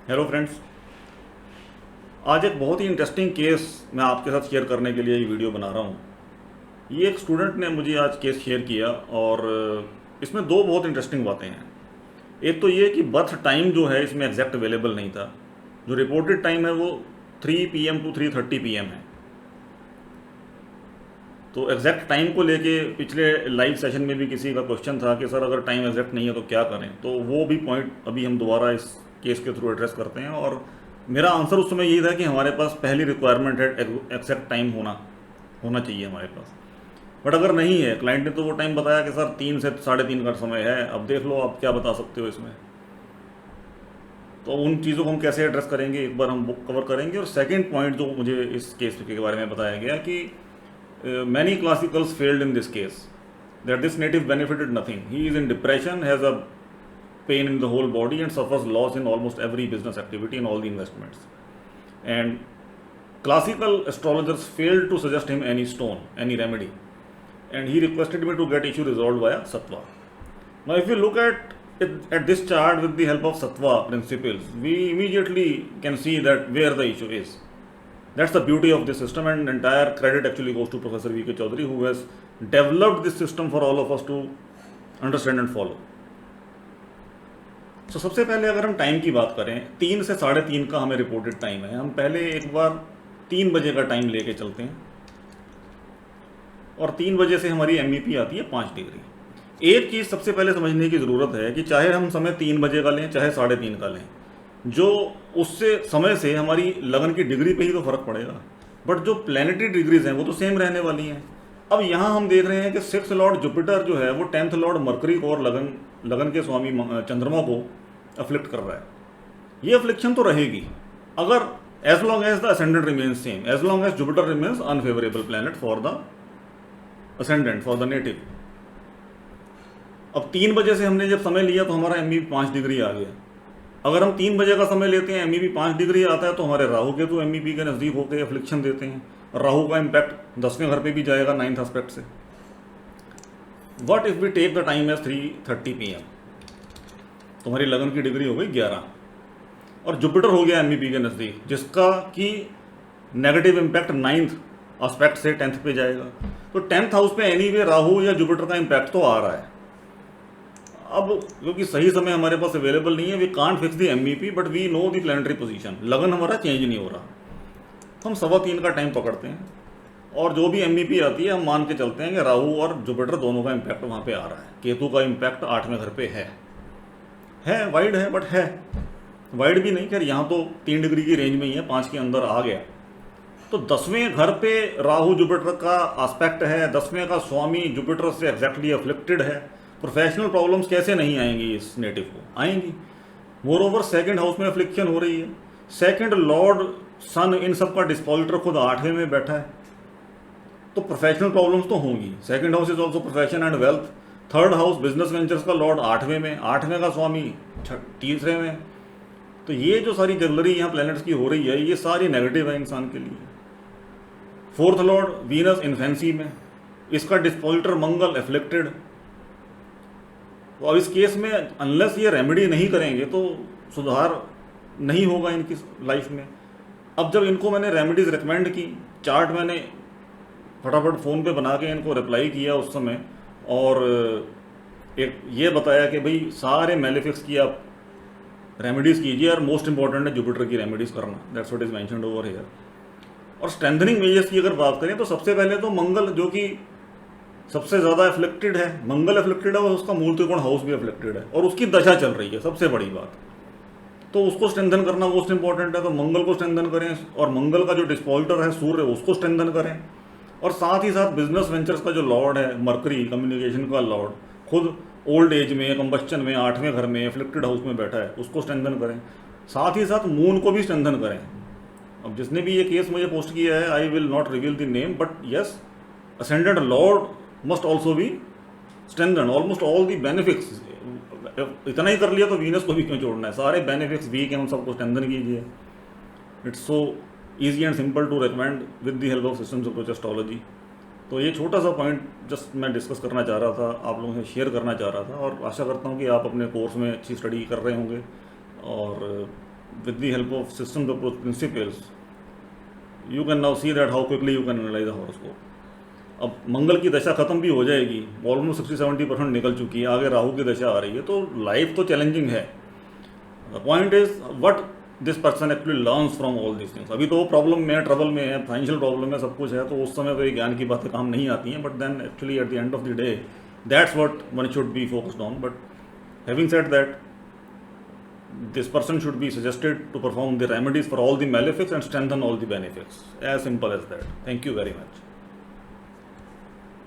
Hello friends. आज एक बहुत ही इंटरेस्टिंग केस मैं आपके साथ शेयर करने के लिए ये वीडियो बना रहा हूँ। ये एक स्टूडेंट ने मुझे आज केस शेयर किया और इसमें दो बहुत इंटरेस्टिंग बातें हैं। एक तो ये कि बर्थ टाइम जो है इसमें एग्जैक्ट अवेलेबल नहीं था। जो रिपोर्टेड टाइम है वो 3 PM to 3:30 PM है। तो एग्जैक्ट टाइम को लेके पिछले लाइव सेशन में भी किसी का क्वेश्चन था कि सर अगर टाइम एग्जैक्ट नहीं है तो क्या करें। तो वो भी पॉइंट अभी हम दोबारा इस केस के थ्रू एड्रेस करते हैं। और मेरा आंसर उस समय यही था कि हमारे पास पहली रिक्वायरमेंट है एग्जैक्ट टाइम होना होना चाहिए हमारे पास। बट अगर नहीं है, क्लाइंट ने तो वो टाइम बताया कि सर 3 से 3:30 का समय है, अब देख लो आप क्या बता सकते हो इसमें। तो उन चीज़ों को हम कैसे एड्रेस करेंगे एक बार हम बुक कवर करेंगे। और सेकंड पॉइंट जो मुझे इस केस के बारे में बताया गया कि many classicals failed in this case, that this native benefited nothing. He is in depression, has a pain in the whole body and suffers loss in almost every business activity and all the investments. And classical astrologers failed to suggest him any stone, any remedy, and he requested me to get issue resolved via Sattva. Now if you look at this chart with the help of Sattva principles, we immediately can see that where the issue is. That's the beauty of this system, and entire credit actually goes to Professor V.K. Chaudhary, who has developed this system for all of us to understand and follow. So सबसे पहले अगर हम time की बात करें, 3 से 3:30 का हमें रिपोर्टेड टाइम है। हम पहले एक बार 3 बजे का टाइम लेके चलते हैं और 3 बजे से हमारी MEP आती है 5 डिग्री। एक चीज़ सबसे पहले समझने की ज़रूरत है कि चाहे हम समय 3 बजे का लें चाहे 3:30 का लें, जो उससे समय से हमारी लगन की डिग्री पे ही तो फर्क पड़ेगा। बट जो प्लैनेटरी डिग्रीज हैं वो तो सेम रहने वाली हैं। अब यहाँ हम देख रहे हैं कि 6th लॉर्ड जुपिटर जो है वो 10th लॉर्ड मरकरी को और लगन के स्वामी चंद्रमा को अफ्लिक्ट कर रहा है। ये अफ्लिक्शन तो रहेगी अगर as long as the ascendant remains same, as long as Jupiter remains unfavourable planet for the ascendant, for the native. अब 3 बजे से हमने जब समय लिया तो हमारा MEP 5 डिग्री आ गया। अगर हम 3 बजे का समय लेते हैं, MEP 5 डिग्री आता है, तो हमारे राहु के तो MEP के नज़दीक होकर अफ्लिक्शन देते हैं। और राहु का इम्पैक्ट 10वें घर पे भी जाएगा 9th एस्पेक्ट से। What if we take the time as 3:30 PM, तुम्हारी लगन की डिग्री हो गई 11 और जुपिटर हो गया MEP के नज़दीक, जिसका कि नेगेटिव इम्पैक्ट 9th एस्पेक्ट से 10th पे जाएगा। तो 10th हाउस पे एनीवे राहु या जुपिटर का इम्पैक्ट तो आ रहा है। अब क्योंकि सही समय हमारे पास अवेलेबल नहीं है, we can't fix the MEP but we know the planetary position, लगन हमारा चेंज नहीं हो रहा, हम 3:15 का टाइम पकड़ते हैं और जो भी MEP आती है हम मान के चलते हैं कि राहु और जुपिटर दोनों का इम्पैक्ट वहाँ पे आ रहा है। केतु का इम्पैक्ट 8वें घर पे है वाइड है बट है, वाइड भी नहीं, खैर यहाँ तो 3 डिग्री की रेंज में ही है, 5 के अंदर आ गया। तो 10वें घर पे राहु जुपिटर का एस्पेक्ट है, 10वें का स्वामी जुपिटर से एग्जैक्टली अफ्लिक्टेड है। प्रोफेशनल प्रॉब्लम्स कैसे नहीं आएंगी इस नेटिव को, आएंगी। मोर ओवर 2nd हाउस में अफ्लिक्शन हो रही है, 2nd लॉर्ड सन इन सब का डिस्पोजिटर खुद 8वें में बैठा है, तो प्रोफेशनल प्रॉब्लम्स तो होंगी। 2nd house is also profession and wealth. 3rd house business ventures का लॉर्ड 8वें में, 8वें का स्वामी 3रे में। तो ये जो सारी जगलरी यहाँ प्लैनेट्स की हो रही है ये सारी नेगेटिव है इंसान के लिए। 4th लॉर्ड वीनस इन्फेंसी में, इसका डिस्पोजिटर मंगल एफ्लिक्टेड। तो अब इस केस में अनलेस ये रेमेडी नहीं करेंगे तो सुधार नहीं होगा इनकी लाइफ में। अब जब इनको मैंने रेमेडीज रिकमेंड की, चार्ट मैंने फटाफट फ़ोन पे बना के इनको रिप्लाई किया उस समय, और एक ये बताया कि भाई सारे मेलेफिक्स की आप रेमेडीज़ कीजिए और मोस्ट इंपॉर्टेंट है जुपिटर की रेमेडीज़ करना, that's what is mentioned over here. और स्ट्रेंथनिंग मेजर्स की अगर बात करें तो सबसे पहले तो मंगल जो कि सबसे ज़्यादा अफ्लिक्टेड है, मंगल अफ्लिक्टेड है और उसका मूल त्रिकोण हाउस भी अफ्लिक्टेड है और उसकी दशा चल रही है, सबसे बड़ी बात। तो उसको स्ट्रेंथन करना मोस्ट इंपॉर्टेंट है, तो मंगल को स्ट्रेंथन करें और मंगल का जो डिस्पोजिटर है सूर्य उसको स्ट्रेंथन करें। और साथ ही साथ बिजनेस वेंचर्स का जो लॉर्ड है मरकरी, कम्युनिकेशन का लॉर्ड, खुद ओल्ड एज में, कंबस्चन में, 8वें घर में, अफ्लिक्टेड हाउस में बैठा है, उसको स्ट्रेंथन करें। साथ ही साथ मून को भी स्ट्रेंथन करें। अब जिसने भी ये केस मुझे पोस्ट किया है, I will not reveal the name, but yes, ascendant Lord must also be strengthen. Almost all the benefits, इतना ही कर लिया तो वीनस को भी क्यों छोड़ना है, सारे बेनिफिट्स वीक हैं उन सबको स्ट्रेंथन कीजिए। It's so easy and simple to recommend with the help of systems approach astrology. तो ये छोटा सा पॉइंट जस्ट मैं डिस्कस करना चाह रहा था, आप लोगों से शेयर करना चाह रहा था, और आशा करता हूँ कि आप अपने कोर्स में अच्छी स्टडी कर रहे होंगे और with the help of systems approach principles, you can now see that how quickly you can analyze the horoscope. अब मंगल की दशा खत्म भी हो जाएगी, ऑलमोस्ट 60-70% निकल चुकी है, आगे राहु की दशा आ रही है, तो लाइफ तो चैलेंजिंग है. The point is what this person actually learns from all this things. अभी तो वो प्रॉब्लम में है, ट्रबल में है, फाइनेंशियल प्रॉब्लम है, सब कुछ है, तो उस समय तो ये ज्ञान की बातें काम नहीं आती हैं. But then actually at the end of the day that's what one should be focused on. But having said that, this person should be suggested to perform the remedies for all the malefics and strengthen all the benefics. As simple as that. Thank you very much.